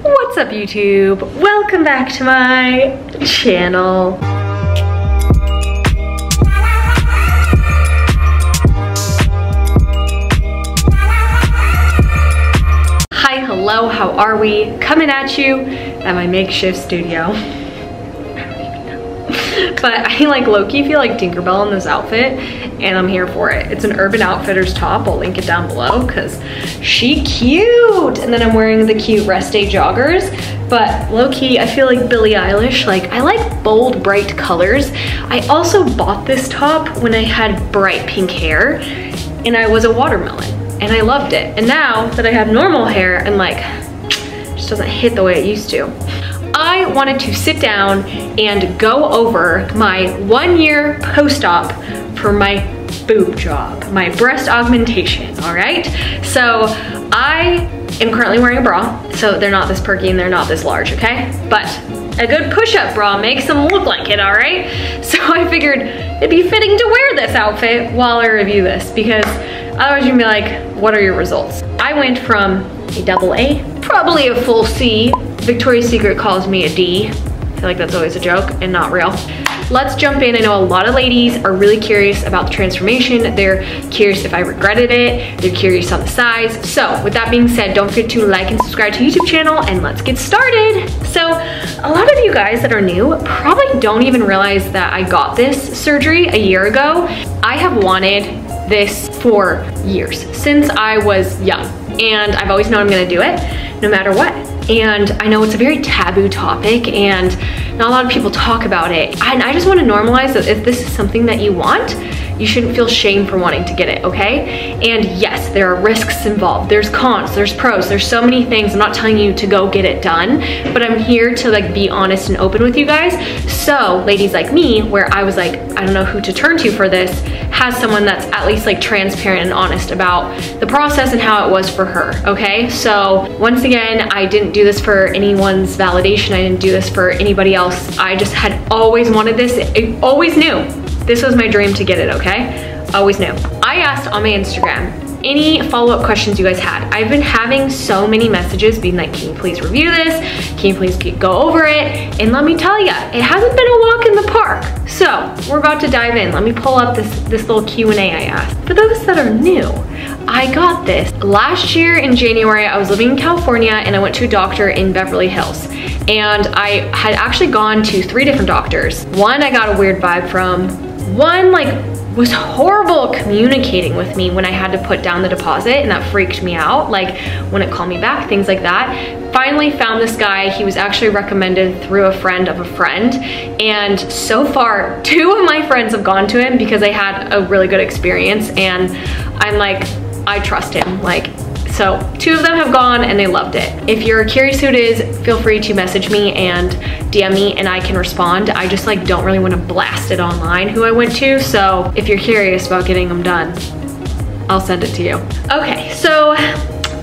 What's up, YouTube? Welcome back to my channel. Hi, hello, how are we? Coming at you at my makeshift studio. But I like low-key feel like Tinkerbell in this outfit, and I'm here for it. It's an Urban Outfitters top. I'll link it down below because she cute. And then I'm wearing the cute rest day joggers. But low-key, I feel like Billie Eilish. Like, I like bold, bright colors. I also bought this top when I had bright pink hair, and I was a watermelon, and I loved it. And now that I have normal hair, and like, it just doesn't hit the way it used to. I wanted to sit down and go over my 1-year post-op for my boob job, my breast augmentation, all right? So I am currently wearing a bra, so they're not this perky and they're not this large, okay? But a good push-up bra makes them look like it, all right? So I figured it'd be fitting to wear this outfit while I review this, because otherwise you'd be like, what are your results? I went from a AA, probably a full C. Victoria's Secret calls me a D. I feel like that's always a joke and not real. Let's jump in. I know a lot of ladies are really curious about the transformation. They're curious if I regretted it. They're curious on the size. So with that being said, don't forget to like and subscribe to the YouTube channel, and let's get started. So a lot of you guys that are new probably don't even realize that I got this surgery a year ago. I have wanted this for years, since I was young, and I've always known I'm gonna do it no matter what. And I know it's a very taboo topic and not a lot of people talk about it. And I just want to normalize that if this is something that you want, you shouldn't feel shame for wanting to get it, okay? And yes, there are risks involved. There's cons, there's pros, there's so many things. I'm not telling you to go get it done, but I'm here to like be honest and open with you guys. So ladies like me, where I was like, I don't know who to turn to for this, has someone that's at least like transparent and honest about the process and how it was for her, okay? So once again, I didn't do this for anyone's validation. I didn't do this for anybody else. I just had always wanted this. I always knew this was my dream to get it, okay? Always knew. I asked on my Instagram any follow-up questions you guys had. I've been having so many messages being like, can you please review this? Can you please go over it? And let me tell you, it hasn't been a walk in the park. So we're about to dive in. Let me pull up this little Q&A I asked. For those that are new, I got this. Last year in January, I was living in California and I went to a doctor in Beverly Hills. And I had actually gone to 3 different doctors. One I got a weird vibe from. One was horrible communicating with me when I had to put down the deposit, and that freaked me out, like when it called me back, things like that. Finally found this guy. He was actually recommended through a friend of a friend, and so far 2 of my friends have gone to him because they had a really good experience, and I'm like, I trust him. Like, so 2 of them have gone and they loved it. If you're curious who it is, feel free to message me and DM me and I can respond. I just like don't really want to blast it online who I went to. So if you're curious about getting them done, I'll send it to you. Okay, so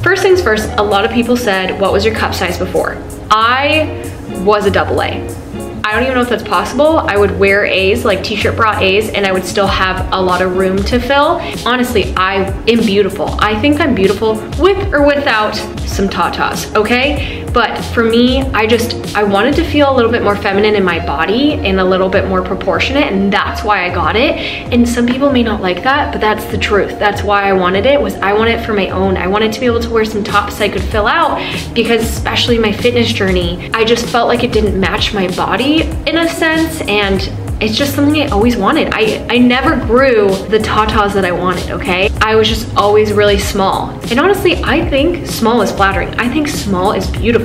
first things first, a lot of people said, what was your cup size before? I was a AA. I don't even know if that's possible. I would wear A's, like t-shirt bra A's, and I would still have a lot of room to fill. Honestly, I am beautiful. I think I'm beautiful with or without some tatas, okay? But for me, I wanted to feel a little bit more feminine in my body and a little bit more proportionate, and that's why I got it. And some people may not like that, but that's the truth. That's why I wanted it, I wanted it for my own. I wanted to be able to wear some tops I could fill out, because especially my fitness journey, I just felt like it didn't match my body in a sense, and it's just something I always wanted. I never grew the tatas that I wanted, okay? I was just always really small. And honestly, I think small is flattering. I think small is beautiful.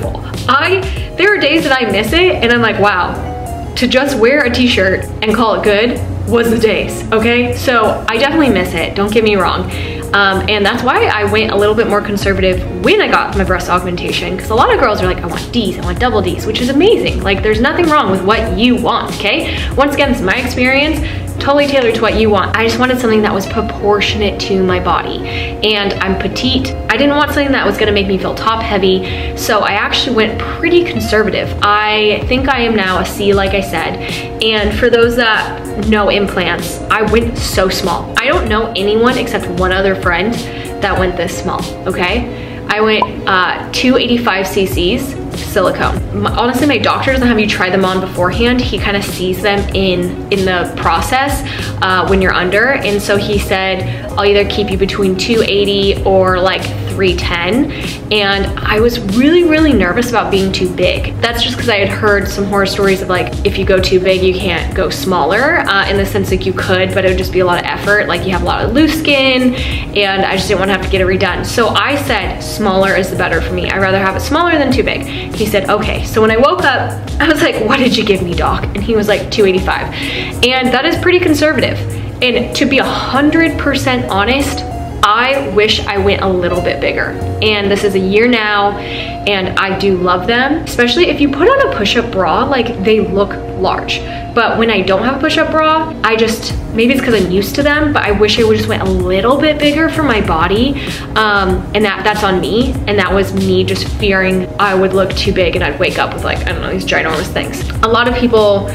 There are days that I miss it and I'm like, wow, to just wear a t-shirt and call it good was the days, okay? So I definitely miss it, don't get me wrong. And that's why I went a little bit more conservative when I got my breast augmentation, because a lot of girls are like, I want D's, I want double D's, which is amazing. Like, there's nothing wrong with what you want, okay? Once again, this is my experience, totally tailored to what you want. I just wanted something that was proportionate to my body. And I'm petite. I didn't want something that was gonna make me feel top heavy, so I actually went pretty conservative. I think I am now a C, like I said. And for those that know implants, I went so small. I don't know anyone except one other friend that went this small, okay? I went 285 cc's, silicone. Honestly, my doctor doesn't have you try them on beforehand. He kind of sees them in the process when you're under. And so he said, I'll either keep you between 280 or like 310. And I was really, really nervous about being too big. That's just because I had heard some horror stories of like, if you go too big, you can't go smaller, in the sense like you could, but it would just be a lot of effort. Like you have a lot of loose skin and I just didn't want to have to get it redone. So I said smaller is the better for me. I'd rather have it smaller than too big. He said, okay. So when I woke up, I was like, what did you give me, doc? And he was like 285. And that is pretty conservative. And to be 100% honest, I wish I went a little bit bigger. And this is a year now and I do love them, especially if you put on a push-up bra, like they look large. But when I don't have a push-up bra, I just, maybe it's because I'm used to them, but I wish I would just went a little bit bigger for my body. And that's on me. And that was me just fearing I would look too big and I'd wake up with like, I don't know, these ginormous things. A lot of people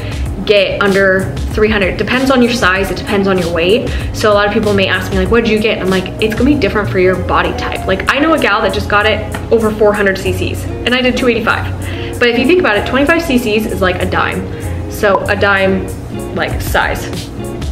get under 300. Depends on your size, it depends on your weight. So a lot of people may ask me like, what did you get? And I'm like, it's gonna be different for your body type. Like I know a gal that just got it over 400 cc's and I did 285. But if you think about it, 25 cc's is like a dime. So a dime like size,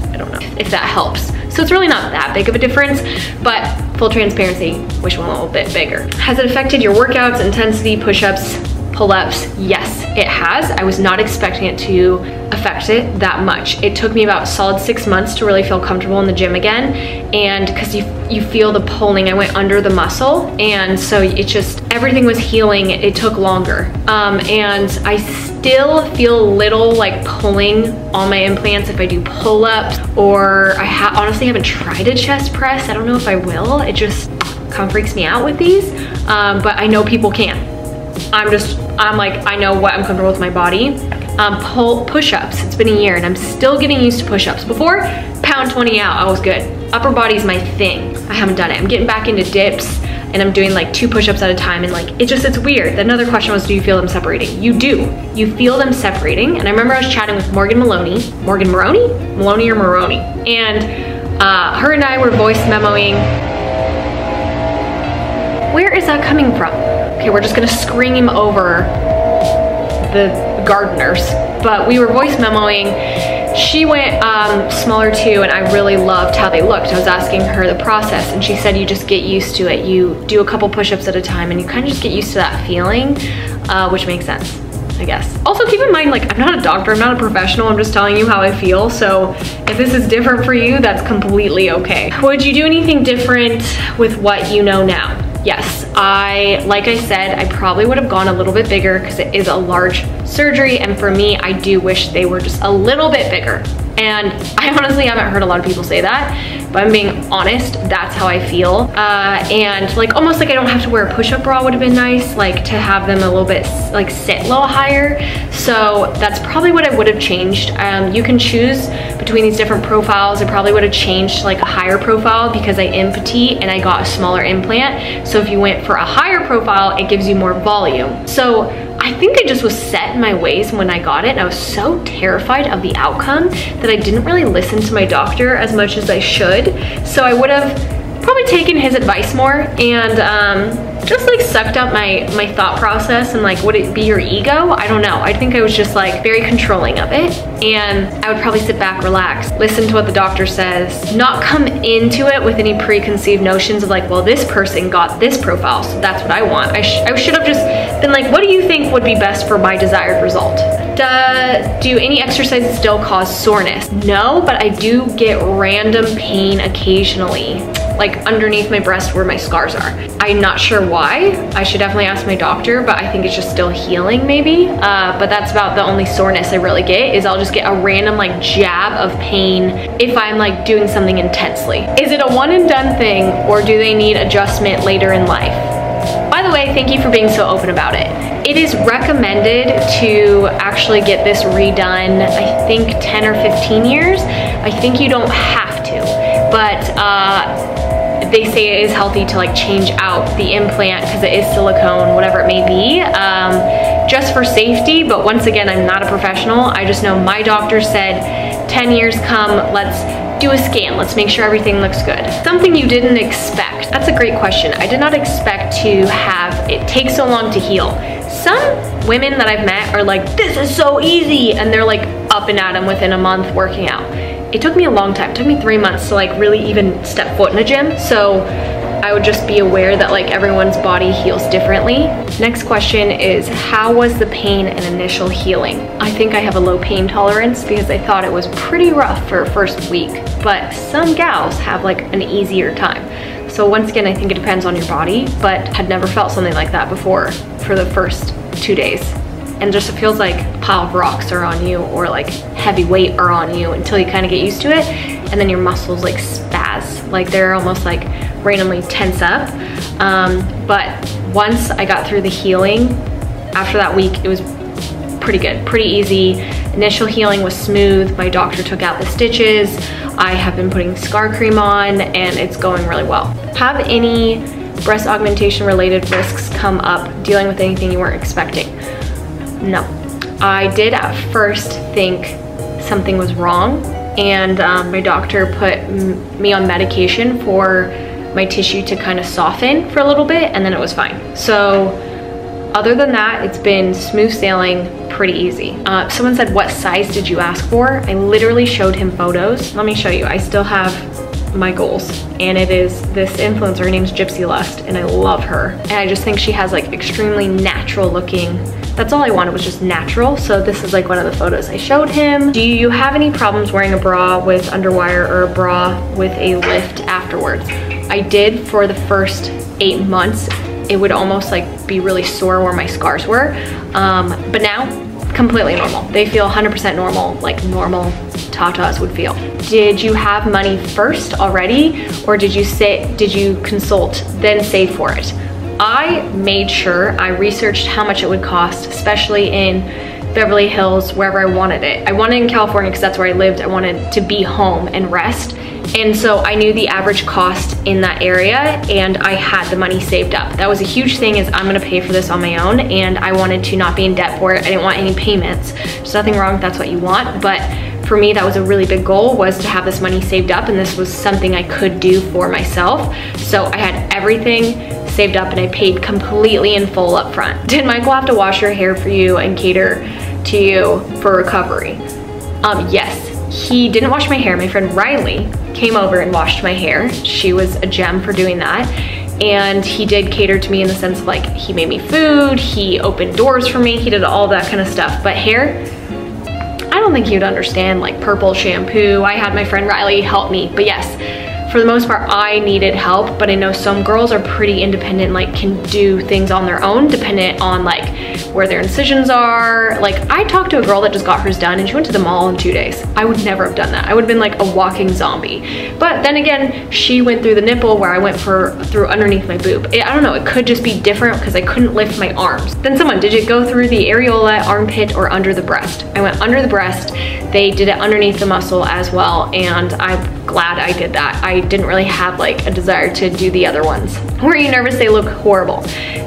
I don't know if that helps. So it's really not that big of a difference, but full transparency, wish one a little bit bigger. Has it affected your workouts, intensity, push-ups, pull-ups? Yes, it has. I was not expecting it to affect it that much. It took me about a solid 6 months to really feel comfortable in the gym again. And because you feel the pulling, I went under the muscle. And so it just, everything was healing. It took longer. And I still feel a little like pulling on my implants if I do pull-ups, or I honestly haven't tried a chest press. I don't know if I will. It just kind of freaks me out with these. But I know people can. I'm like, I know what I'm comfortable with my body. Push-ups, it's been a year and I'm still getting used to push-ups. Before, pound 20 out, I was good. Upper body's my thing. I haven't done it. I'm getting back into dips and I'm doing like 2 push-ups at a time, and like, it's weird. Another question was, do you feel them separating? You do. You feel them separating. And I remember I was chatting with Morgan Maloney. Morgan Maroney? Maloney or Maroney? And her and I were voice memoing. Where is that coming from? Okay, we're just gonna scream over the gardeners. But we were voice memoing. She went smaller too, and I really loved how they looked. I was asking her the process, and she said you just get used to it. You do a couple push-ups at a time, and you kind of just get used to that feeling, which makes sense, I guess. Also keep in mind, like, I'm not a doctor, I'm not a professional, I'm just telling you how I feel. So if this is different for you, that's completely okay. Would you do anything different with what you know now? Yes, like I said, I probably would have gone a little bit bigger because it is a large surgery, and for me, I do wish they were just a little bit bigger. And I honestly haven't heard a lot of people say that, but I'm being honest, that's how I feel. And like almost like I don't have to wear a push-up bra would have been nice, like to have them a little bit like sit a little higher. So that's probably what I would have changed. You can choose between these different profiles. I probably would have changed like a higher profile because I am petite and I got a smaller implant. So if you went for a higher profile, it gives you more volume. So I think I just was set in my ways when I got it, and I was so terrified of the outcome that I didn't really listen to my doctor as much as I should. So I would have probably taken his advice more and just like sucked up my thought process, and like, would it be your ego? I don't know. I think I was just like very controlling of it, and I would probably sit back, relax, listen to what the doctor says, not come into it with any preconceived notions of like, well, this person got this profile, so that's what I want. I should have just been like, what do you think would be best for my desired result? Do any exercises still cause soreness? No, but I do get random pain occasionally, like underneath my breast where my scars are. I'm not sure why. I should definitely ask my doctor, but I think it's just still healing maybe. But that's about the only soreness I really get, is I'll just get a random like jab of pain if I'm like doing something intensely. Is it a one and done thing, or do they need adjustment later in life? By the way, thank you for being so open about it. It is recommended to actually get this redone, I think 10 or 15 years. I think you don't have to, but they say it is healthy to like change out the implant because it is silicone, whatever it may be, just for safety. But once again, I'm not a professional. I just know my doctor said 10 years come, let's do a scan. Let's make sure everything looks good. Something you didn't expect. That's a great question. I did not expect to have it take so long to heal. some women that I've met are like, this is so easy, and they're like up and at 'em within a month working out. It took me a long time. It took me 3 months to like really even step foot in a gym. So I would just be aware that like everyone's body heals differently. Next question is, how was the pain and initial healing? I think I have a low pain tolerance because I thought it was pretty rough for first week, but some gals have like an easier time. So once again, I think it depends on your body, but had never felt something like that before for the first 2 days. And just it feels like a pile of rocks are on you, or like heavy weight are on you until you kind of get used to it. And then your muscles like spaz, like they're almost like randomly tense up. But once I got through the healing, after that week, it was pretty good, pretty easy. Initial healing was smooth. My doctor took out the stitches. I have been putting scar cream on, and it's going really well. Have any breast augmentation related risks come up dealing with anything you weren't expecting? No. I did at first think something was wrong, and my doctor put me on medication for my tissue to kind of soften for a little bit, and then it was fine. So other than that, it's been smooth sailing, pretty easy. Someone said, what size did you ask for? I literally showed him photos. Let me show you. I still have my goals, and it is this influencer. Her name's Gypsy Lust, and I love her. And I just think she has like extremely natural looking. That's all I wanted, was just natural. So this is like one of the photos I showed him. Do you have any problems wearing a bra with underwire or a bra with a lift afterwards? I did for the first 8 months. It would almost like be really sore where my scars were. But now, completely normal. They feel 100% normal, like normal tatas would feel. Did you have money first already, or did you consult, then save for it? I made sure I researched how much it would cost, especially in Beverly Hills, wherever I wanted it. I wanted it in California because that's where I lived. I wanted to be home and rest. And so I knew the average cost in that area, and I had the money saved up. That was a huge thing, is I'm gonna pay for this on my own, and I wanted to not be in debt for it. I didn't want any payments. There's nothing wrong if that's what you want, but for me, that was a really big goal, was to have this money saved up, and this was something I could do for myself. So I had everything saved up, and I paid completely in full up front. Did Michael have to wash your hair for you and cater to you for recovery? Yes. He didn't wash my hair. My friend Riley came over and washed my hair. She was a gem for doing that. And he did cater to me in the sense of like, he made me food, he opened doors for me, he did all that kind of stuff. But hair, I don't think you'd understand, like purple shampoo. I had my friend Riley help me, but yes, for the most part, I needed help, but I know some girls are pretty independent, like can do things on their own, dependent on like where their incisions are. Like I talked to a girl that just got hers done, and she went to the mall in 2 days. I would never have done that. I would have been like a walking zombie. But then again, she went through the nipple where I went through underneath my boob. I don't know, it could just be different because I couldn't lift my arms. Then someone, did it go through the areola, armpit, or under the breast? I went under the breast. They did it underneath the muscle as well, and I'm glad I did that. I didn't really have like a desire to do the other ones. Were you nervous? They look horrible.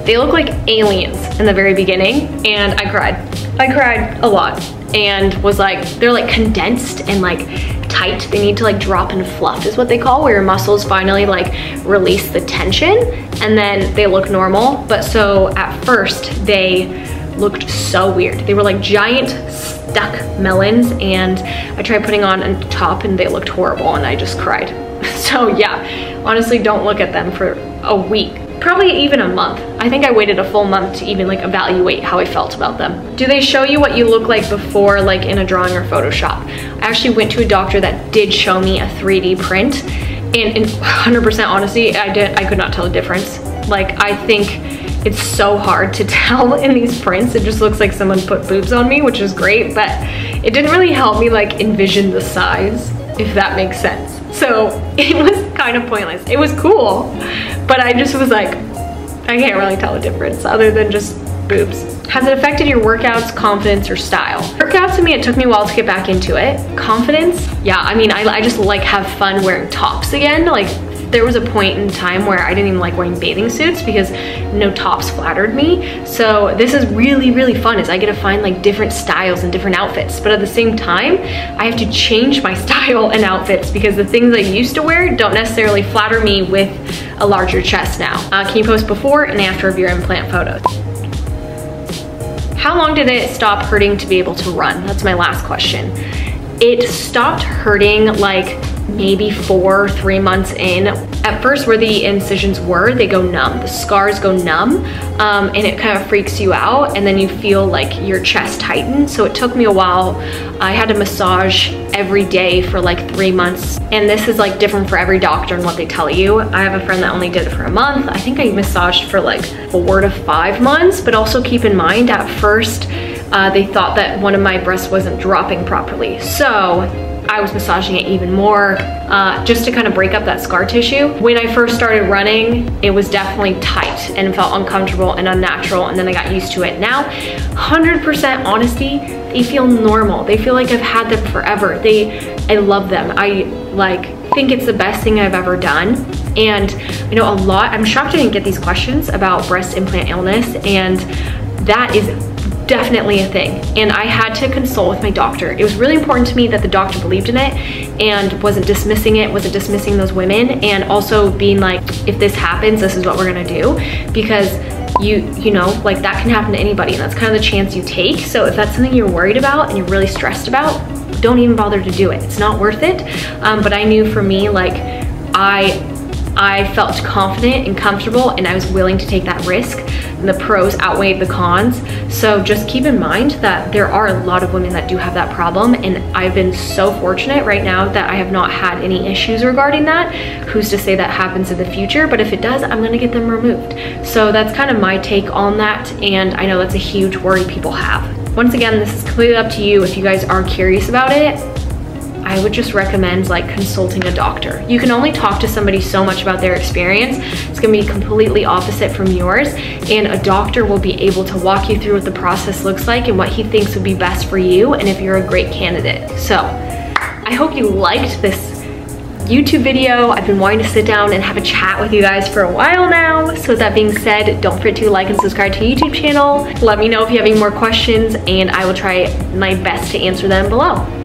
They look like aliens in the very beginning, and I cried. I cried a lot, and was like, they're like condensed and like tight. They need to like drop and fluff is what they call, where your muscles finally like release the tension, and then they look normal. But so at first they looked so weird. They were like giant stuck melons, and I tried putting on a top and they looked horrible, and I just cried. So yeah, honestly, don't look at them for a week, probably even a month. I think I waited a full month to even like evaluate how I felt about them. Do they show you what you look like before, like in a drawing or Photoshop? I actually went to a doctor that did show me a 3D print, and in 100% honesty, I could not tell the difference. Like, I think it's so hard to tell in these prints. It just looks like someone put boobs on me, which is great, but it didn't really help me like envision the size, if that makes sense. So it was kind of pointless. It was cool, but I just was like, I can't really tell the difference other than just boobs. Has it affected your workouts, confidence, or style? Workouts, to me, it took me a while to get back into it. Confidence, yeah, I mean, I just like have fun wearing tops again. Like, there was a point in time where I didn't even like wearing bathing suits because no tops flattered me. So this is really, really fun, is I get to find like different styles and different outfits. But at the same time, I have to change my style and outfits because the things I used to wear don't necessarily flatter me with a larger chest now. Can you post before and after of your implant photos? how long did it stop hurting to be able to run? That's my last question. It stopped hurting like maybe 4 or 3 months in. At first, where the incisions were, they go numb. The scars go numb, and it kind of freaks you out, and then you feel like your chest tighten. So it took me a while. I had to massage every day for like 3 months, and this is like different for every doctor and what they tell you. I have a friend that only did it for a month. I think I massaged for like 4 to 5 months, but also keep in mind at first, they thought that one of my breasts wasn't dropping properly. So I was massaging it even more just to kind of break up that scar tissue. When I first started running, it was definitely tight and felt uncomfortable and unnatural, and then I got used to it. Now, 100% honesty, they feel normal. They feel like I've had them forever. I love them. I think it's the best thing I've ever done. And you know, I'm shocked I didn't get these questions about breast implant illness, and that is definitely a thing. And I had to consult with my doctor. It was really important to me that the doctor believed in it and wasn't dismissing it, wasn't dismissing those women, and also being like, if this happens, this is what we're gonna do. Because you know, like that can happen to anybody, and that's kind of the chance you take. So if that's something you're worried about and you're really stressed about, don't even bother to do it. It's not worth it. But I knew for me, like I felt confident and comfortable, and I was willing to take that risk, and the pros outweighed the cons. So just keep in mind that there are a lot of women that do have that problem, and I've been so fortunate right now that I have not had any issues regarding that. Who's to say that happens in the future? But if it does, I'm gonna get them removed. So that's kind of my take on that, and I know that's a huge worry people have. Once again, this is completely up to you. If you guys are curious about it, I would just recommend like consulting a doctor. You can only talk to somebody so much about their experience. It's gonna be completely opposite from yours, and a doctor will be able to walk you through what the process looks like and what he thinks would be best for you, and if you're a great candidate. So I hope you liked this YouTube video. I've been wanting to sit down and have a chat with you guys for a while now. So with that being said, don't forget to like and subscribe to the YouTube channel. Let me know if you have any more questions, and I will try my best to answer them below.